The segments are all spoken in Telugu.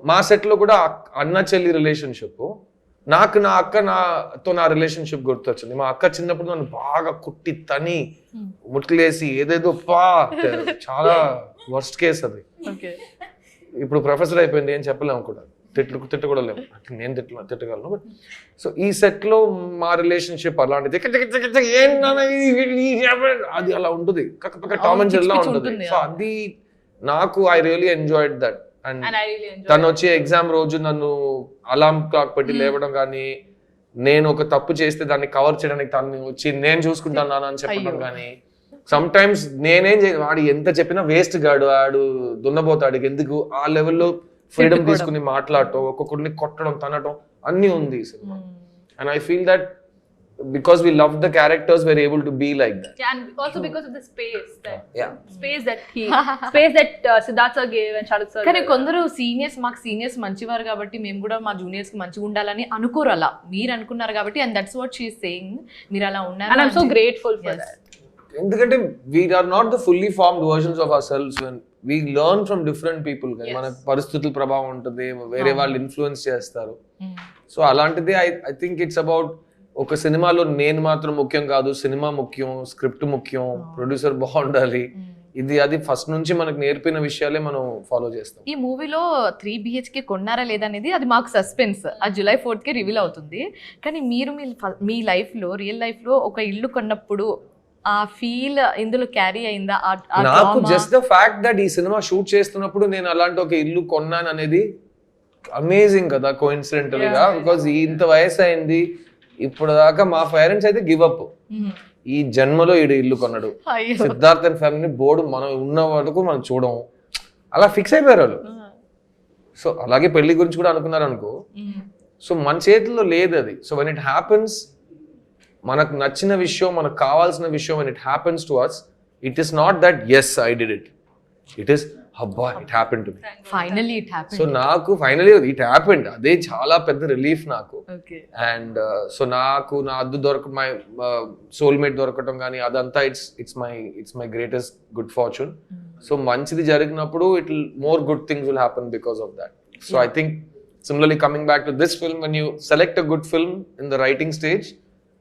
మా సెట్ లో కూడా అన్న చెల్లి రిలేషన్షిప్, నాకు నా అక్క నాతో నా రిలేషన్షిప్ గుర్తొచ్చింది. మా అక్క చిన్నప్పుడు నన్ను బాగా కుట్టి తని ముట్లేసి ఏదేదో చాలా వర్స్ట్ కేస్ అది. ఇప్పుడు ప్రొఫెసర్ అయిపోయింది, ఏం చెప్పలేము కూడా, తిట్టు కూడా లేము, నేను తిట్టగలను. బట్ సో ఈ సెట్ లో మా రిలేషన్షిప్ అలాంటిది, అది అలా ఉంటుంది, టామ్ అండ్ జెర్రీ లా ఉంటుంది. సో అది నాకు I really enjoyed that. And తను వచ్చే ఎగ్జామ్ రోజు నన్ను అలారం క్లాక్ పెట్టి లేవడం కానీ, నేను ఒక తప్పు చేస్తే దాన్ని కవర్ చేయడానికి తను వచ్చి నేను చూసుకుంటాను నాన్న అని చెప్పడం కానీ, సమ్ టైమ్స్ నేనేం వాడు ఎంత చెప్పినా వేస్ట్ గాడు, వాడు దున్నపోతాడికి ఎందుకు, ఆ లెవెల్లో ఫ్రీడమ్ తీసుకుని మాట్లాడటం, ఒక్కొక్కరిని కొట్టడం, తనటం అన్ని ఉంది ఈ cinema. And I feel that because we love the characters, we're able to be like that. Yeah, and also because of the space that Siddharth sir gave and Sharat sir. కానీ కొందరు మాకు సీనియర్స్ మంచివారు కాబట్టి మేము కూడా మా జూనియర్స్ కి మంచిగా ఉండాలని అనుకోరు, అలా మీరు అనుకున్నారు కాబట్టి, and that's what she is saying. మీరు అలా ఉన్నారు and I'm so grateful for that. ఎందుకంటే we are not the fully formed versions of ourselves when we learn from different people. మన పరిస్థితుల ప్రభావం ఉంటుంది, వేరే వాళ్ళు ఇన్ఫ్లుయెన్స్ చేస్తారు. సో అలాంటిది ఐ థింక్ ఇట్స్ అబౌట్, ఒక సినిమాలో నేను మాత్రం ముఖ్యం కాదు, సినిమా ముఖ్యం, స్క్రిప్ట్ ముఖ్యం, ప్రొడ్యూసర్ బాగుండాలి, ఇది అది ఫస్ట్ నుంచి మనకు నేర్పిన విషయాలే మనం ఫాలో చేస్తాం. ఈ మూవీలో 3 BHK కొన్నారా లేదనేది అది మాకు సస్పెన్స్, ఆ July 4th కి రివీల్ అవుతుంది. కానీ మీరు మీ లైఫ్ లో, రియల్ లైఫ్ లో ఒక ఇల్లు కొన్నప్పుడు ఆ ఫీల్ ఇందులో క్యారీ అయిందా? నాకు జస్ట్ ద ఫ్యాక్ట్ దట్ ఈ సినిమా షూట్ చేస్తున్నప్పుడు నేను అలాంటి ఒక ఇల్లు కొన్నాను అనేది అమేజింగ్ కదా, కోఇన్సిడెంటల్ గా. బికాజ్ ఇంత వయసు అయింది, ఇప్పుడు దాకా మా పేరెంట్స్ అయితే గివ్ అప్, ఈ జన్మలో ఇల్లు కొన్నాడు, సిద్ధార్థ్ అండ్ ఫ్యామిలీ బోర్డు మనం ఉన్న వరకు మనం చూడం, అలా ఫిక్స్ అయిపోయారు వాళ్ళు. సో అలాగే పెళ్లి గురించి కూడా అనుకున్నారు అనుకో. సో మన చేతుల్లో లేదు అది. సో వెన్ ఇట్ హ్యాపెన్స్, మనకు నచ్చిన విషయం, మనకు కావాల్సిన విషయం, when it happens to us, it is not that as I did it, it is అబ్బా it happen to me, finally it happen. So నాకు ఫైనల్లీ ఇట్ హ్యాపెండ్, అదే చాలా పెద్ద రిలీఫ్ నాకు. అండ్ సో నాకు నా అద్దు మై సోల్మేట్ దొరకటం కానీ అదంతా it's my greatest good fortune. So మంచిది జరిగినప్పుడు it will more good things will happen because of that. So I think similarly coming back to this film, when you select a good film in the writing stage,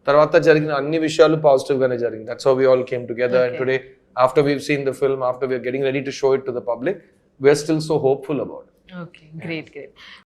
తర్వాత జరిగిన అన్ని విషయాలు పాజిటివ్ గానే జరిగింది. That's how we all came together. And today, after we've seen the film, after we're getting ready to show it to the public, we're still so hopeful about it. Okay, great.